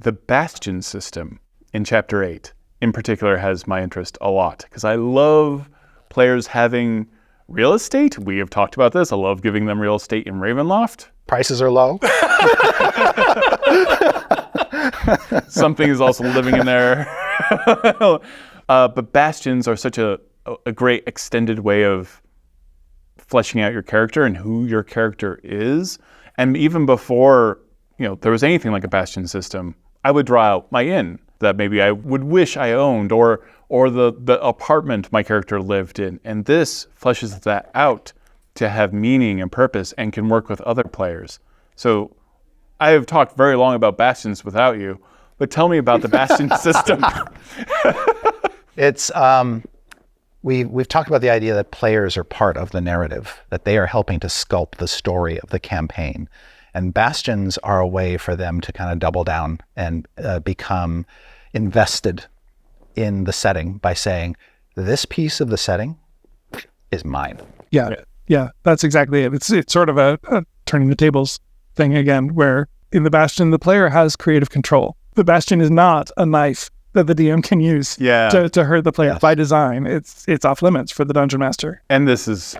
The Bastion system in Chapter 8, in particular, has my interest a lot, because I love players having real estate. We have talked about this. I love giving them real estate in Ravenloft. Prices are low. Something is also living in there. But bastions are such a great extended way of fleshing out your character and who your character is. And even before, there was anything like a bastion system, I would draw out my inn that maybe I would wish I owned, or the apartment my character lived in. And this fleshes that out to have meaning and purpose and can work with other players. So I have talked very long about bastions without you, but tell me about the bastion system. It's we've talked about the idea that players are part of the narrative, that they are helping to sculpt the story of the campaign. And bastions are a way for them to kind of double down and become invested in the setting by saying, this piece of the setting is mine. Yeah, that's exactly it. It's sort of a turning the tables thing again, where in the Bastion, the player has creative control. The Bastion is not a knife that the DM can use to hurt the player. Yes. By design. It's off limits for the Dungeon Master. And this is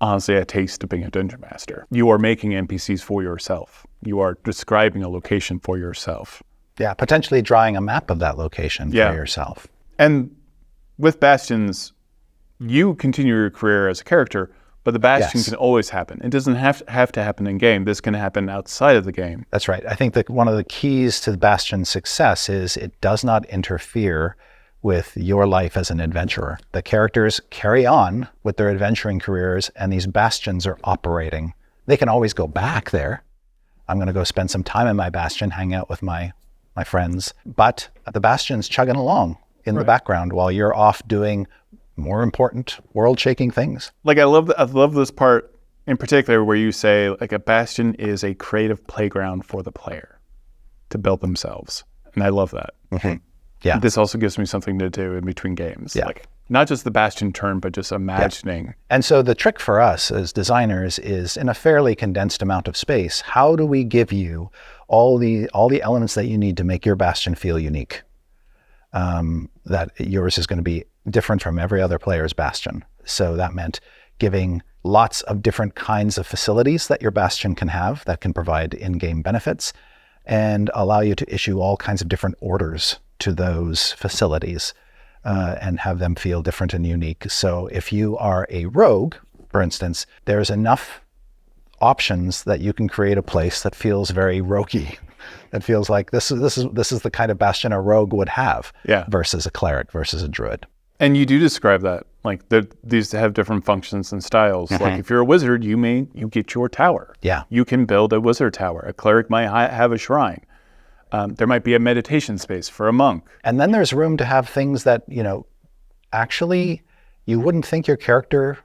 honestly a taste of being a Dungeon Master. You are making NPCs for yourself. You are describing a location for yourself. Yeah, potentially drawing a map of that location for yourself. And with Bastions, you continue your career as a character, but the Bastion can always happen. It doesn't have to happen in game. This can happen outside of the game. That's right. I think that one of the keys to the Bastion's success is it does not interfere with your life as an adventurer. The characters carry on with their adventuring careers, and these Bastions are operating. They can always go back there. I'm going to go spend some time in my Bastion, hang out with my friends. But the Bastion's chugging along in the background while you're off doing more important world-shaking things. Like I love this part in particular where you say like a Bastion is a creative playground for the player to build themselves. And I love that. Mm-hmm. Yeah. This also gives me something to do in between games. Yeah. Like not just the Bastion turn, but just imagining. Yeah. And so the trick for us as designers is in a fairly condensed amount of space, how do we give you all the elements that you need to make your Bastion feel unique? That yours is going to be different from every other player's Bastion. So that meant giving lots of different kinds of facilities that your Bastion can have that can provide in-game benefits and allow you to issue all kinds of different orders to those facilities and have them feel different and unique. So if you are a rogue, for instance, there's enough options that you can create a place that feels very roguey. That feels like this is the kind of Bastion a rogue would have versus a cleric versus a druid. And you do describe that, like these have different functions and styles. Mm-hmm. Like if you're a wizard, you get your tower. Yeah. You can build a wizard tower. A cleric might have a shrine. There might be a meditation space for a monk. And then there's room to have things that, actually you wouldn't think your character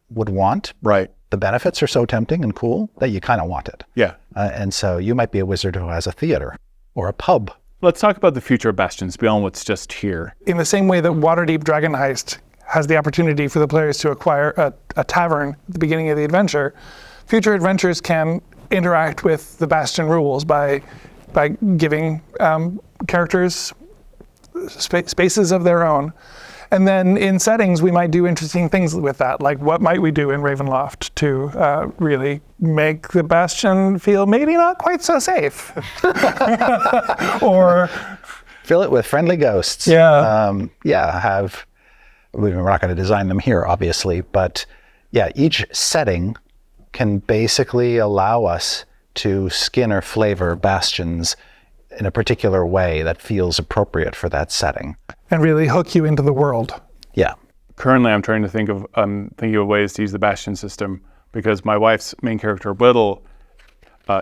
would want. Right. The benefits are so tempting and cool that you kind of want it. Yeah. And so you might be a wizard who has a theater or a pub. Let's talk about the future of Bastions beyond what's just here. In the same way that Waterdeep Dragon Heist has the opportunity for the players to acquire a tavern at the beginning of the adventure, future adventures can interact with the Bastion rules by giving characters spaces of their own. And then in settings, we might do interesting things with that. Like what might we do in Ravenloft to really make the Bastion feel maybe not quite so safe? Or fill it with friendly ghosts. Yeah. We're not going to design them here, obviously, but each setting can basically allow us to skin or flavor Bastions in a particular way that feels appropriate for that setting. And really hook you into the world. Yeah. Currently, I'm thinking of ways to use the Bastion system because my wife's main character, Whittle,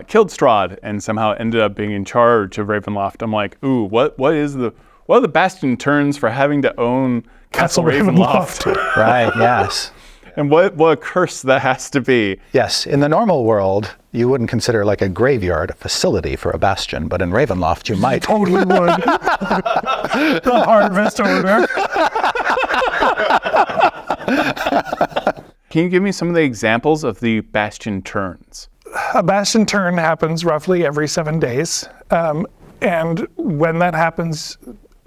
killed Strahd and somehow ended up being in charge of Ravenloft. I'm like, ooh, what are the Bastion turns for having to own Castle Ravenloft? Right, yes. And what a curse that has to be. Yes, in the normal world, you wouldn't consider like a graveyard a facility for a Bastion, but in Ravenloft you might. Totally would. The harvest order. Can you give me some of the examples of the Bastion turns? a bastion turn happens roughly every 7 days. And when that happens,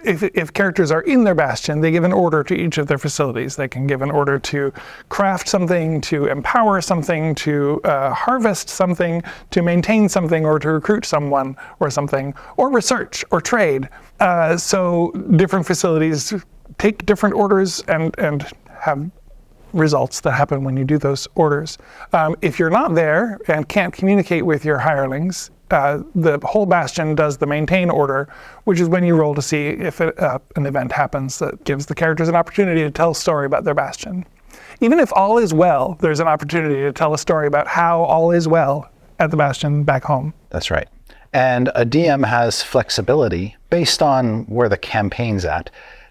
if characters are in their bastion, they give an order to each of their facilities. They can give an order to craft something, to empower something, to harvest something, to maintain something, or to recruit someone or something, or research or trade. So different facilities take different orders and have results that happen when you do those orders. If you're not there and can't communicate with your hirelings, the whole bastion does the maintain order, which is when you roll to see if an event happens that gives the characters an opportunity to tell a story about their bastion. Even if all is well, there's an opportunity to tell a story about how all is well at the bastion back home. That's right. And a DM has flexibility based on where the campaign's at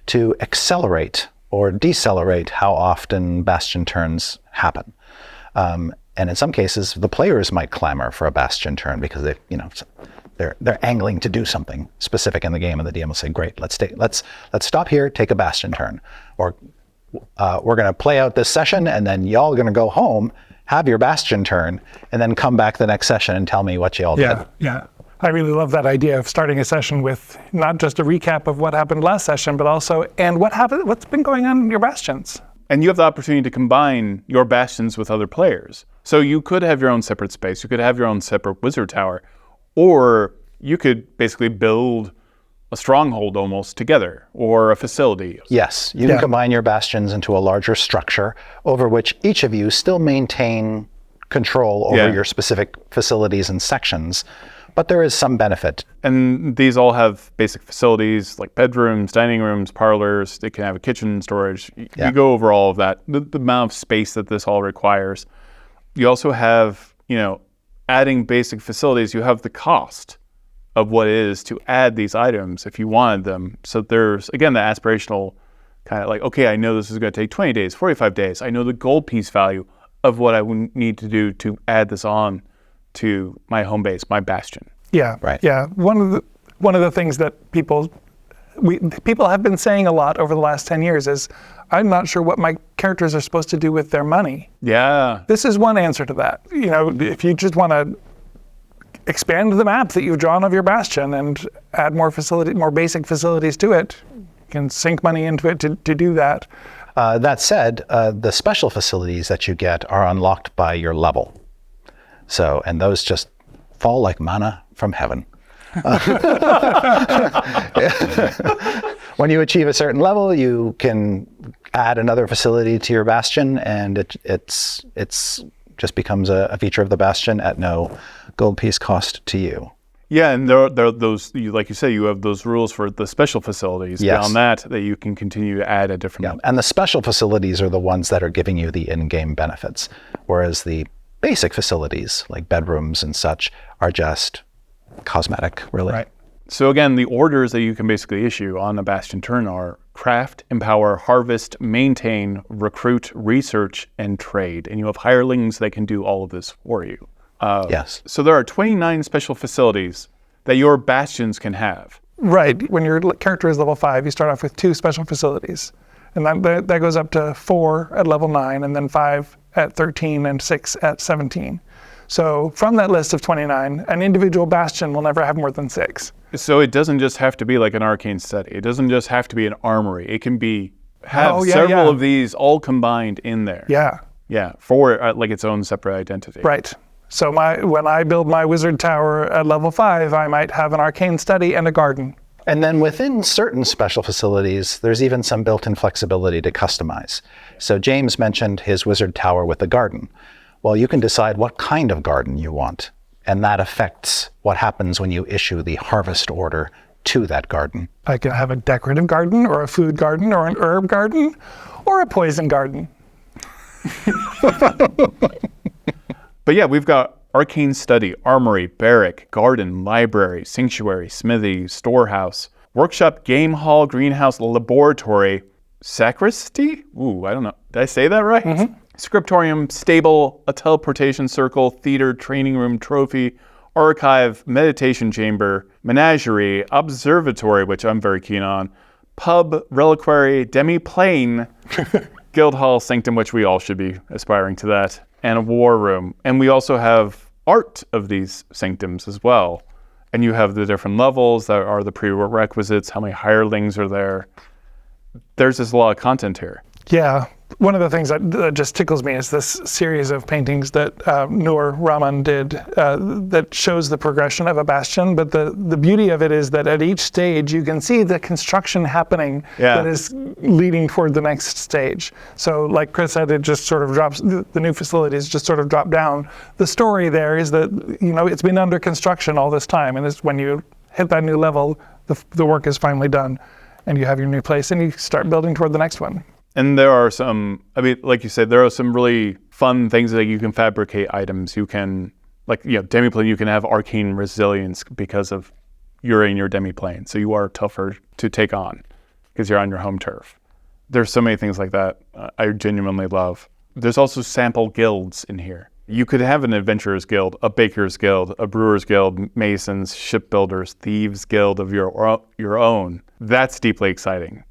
to accelerate or decelerate how often bastion turns happen. And in some cases, the players might clamor for a bastion turn because they're angling to do something specific in the game, and the DM will say, "Great, let's stop here, take a bastion turn," or "We're going to play out this session, and then y'all going to go home, have your bastion turn, and then come back the next session and tell me what y'all did." Yeah. I really love that idea of starting a session with not just a recap of what happened last session, but also, and what's been going on in your bastions. And you have the opportunity to combine your bastions with other players. So you could have your own separate space, you could have your own separate wizard tower, or you could basically build a stronghold almost together, or a facility. Yes, you can combine your bastions into a larger structure over which each of you still maintain control over your specific facilities and sections, but there is some benefit. And these all have basic facilities like bedrooms, dining rooms, parlors. They can have a kitchen, storage. You go over all of that, the amount of space that this all requires. You also have, adding basic facilities, you have the cost of what it is to add these items if you wanted them. So there's, again, the aspirational kind of like, okay, I know this is going to take 20 days, 45 days. I know the gold piece value of what I would need to do to add this on to my home base, my bastion. Yeah, right. Yeah. One of the things that people have been saying a lot over the last 10 years is, I'm not sure what my characters are supposed to do with their money. Yeah. This is one answer to that. If you just want to expand the map that you've drawn of your bastion and add more basic facilities to it, you can sink money into it to do that. That said, the special facilities that you get are unlocked by your level. So, and those just fall like manna from heaven. When you achieve a certain level, you can add another facility to your bastion, and it's just becomes a feature of the bastion at no gold piece cost to you. Yeah, and there are those, like you say, you have those rules for the special facilities. Yes. Beyond that you can continue to add at different levels. And the special facilities are the ones that are giving you the in-game benefits, whereas the basic facilities, like bedrooms and such, are just cosmetic, really. Right. So again, the orders that you can basically issue on a bastion turn are craft, empower, harvest, maintain, recruit, research, and trade. And you have hirelings that can do all of this for you. Yes. So there are 29 special facilities that your bastions can have. Right. When your character is level 5, you start off with 2 special facilities. And that goes up to 4 at level 9, and then 5 at 13, and 6 at 17. So from that list of 29, an individual bastion will never have more than 6. So it doesn't just have to be like an arcane study. It doesn't just have to be an armory. It can be several of these all combined in there. Yeah. Yeah, for like its own separate identity. Right. So when I build my wizard tower at level 5, I might have an arcane study and a garden. And then within certain special facilities, there's even some built-in flexibility to customize. So James mentioned his wizard tower with a garden. Well, you can decide what kind of garden you want, and that affects what happens when you issue the harvest order to that garden. I can have a decorative garden, or a food garden, or an herb garden, or a poison garden. But yeah, we've got arcane study, armory, barrack, garden, library, sanctuary, smithy, storehouse, workshop, game hall, greenhouse, laboratory, sacristy? Ooh, I don't know. Did I say that right? Mm-hmm. Scriptorium, stable, a teleportation circle, theater, training room, trophy, archive, meditation chamber, menagerie, observatory, which I'm very keen on, pub, reliquary, demi-plane, guild hall, sanctum, which we all should be aspiring to that, and a war room. And we also have art of these sanctums as well. And you have the different levels that are the prerequisites, how many hirelings are there. There's just a lot of content here. Yeah. One of the things that just tickles me is this series of paintings that Noor Rahman did that shows the progression of a bastion. But the beauty of it is that at each stage, you can see the construction happening that is leading toward the next stage. So like Chris said, it just sort of drops, the new facilities just sort of drop down. The story there is that, it's been under construction all this time. And it's when you hit that new level, the work is finally done and you have your new place and you start building toward the next one. And there are some, like you said, there are some really fun things that you can fabricate items. You can, demiplane, you can have arcane resilience because of you're in your demiplane. So you are tougher to take on because you're on your home turf. There's so many things like that I genuinely love. There's also sample guilds in here. You could have an adventurer's guild, a baker's guild, a brewer's guild, masons, shipbuilders, thieves guild of your own. That's deeply exciting.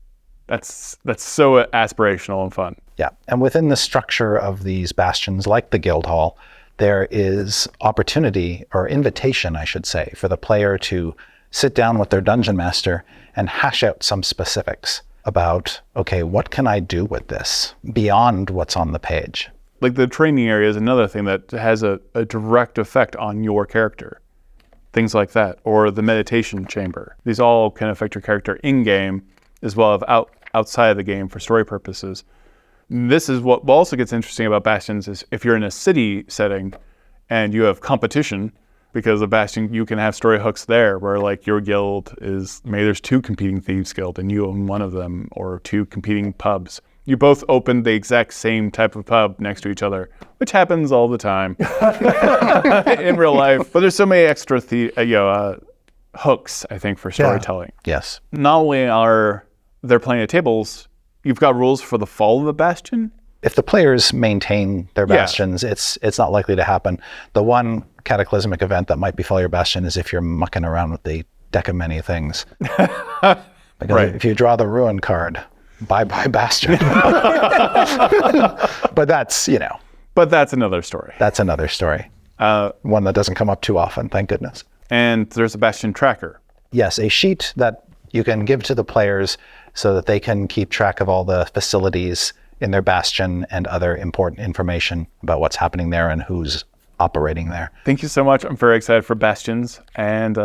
That's so aspirational and fun. Yeah, and within the structure of these bastions, like the guild hall, there is opportunity, or invitation, I should say, for the player to sit down with their dungeon master and hash out some specifics about, okay, what can I do with this beyond what's on the page? Like the training area is another thing that has a direct effect on your character. Things like that, or the meditation chamber. These all can affect your character in-game as well as outside of the game for story purposes. This is what also gets interesting about Bastions is if you're in a city setting and you have competition, because of Bastion, you can have story hooks there where like your guild is, maybe there's 2 competing thieves guild and you own one of them, or 2 competing pubs. You both open the exact same type of pub next to each other, which happens all the time in real life. But there's so many extra hooks, I think, for storytelling. Yeah. Yes. Not only are there plenty of tables, you've got rules for the fall of a bastion. If the players maintain their bastions, it's not likely to happen. The one cataclysmic event that might befall your bastion is if you're mucking around with the deck of many things. Because if you draw the ruin card, bye-bye bastion. But that's, But that's another story. That's another story. One that doesn't come up too often, thank goodness. And there's a bastion tracker. Yes, a sheet that you can give to the players so that they can keep track of all the facilities in their bastion and other important information about what's happening there and who's operating there. Thank you so much. I'm very excited for Bastions, and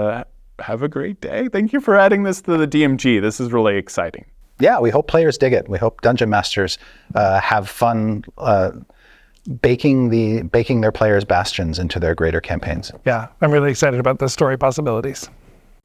have a great day. Thank you for adding this to the DMG. This is really exciting. Yeah, we hope players dig it. We hope dungeon masters have fun baking their players' bastions into their greater campaigns. Yeah, I'm really excited about the story possibilities.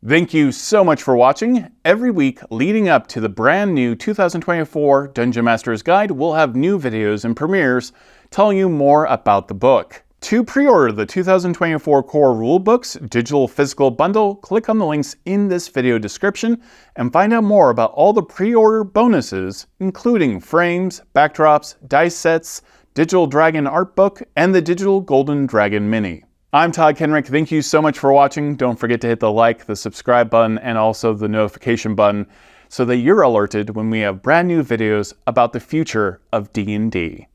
Thank you so much for watching. Every week leading up to the brand new 2024 Dungeon Master's Guide, we'll have new videos and premieres telling you more about the book. To pre-order the 2024 Core Rulebooks digital physical bundle, click on the links in this video description and find out more about all the pre-order bonuses, including frames, backdrops, dice sets, digital dragon art book, and the digital golden dragon mini. I'm Todd Kenrick. Thank you so much for watching. Don't forget to hit the like, the subscribe button, and also the notification button so that you're alerted when we have brand new videos about the future of D&D.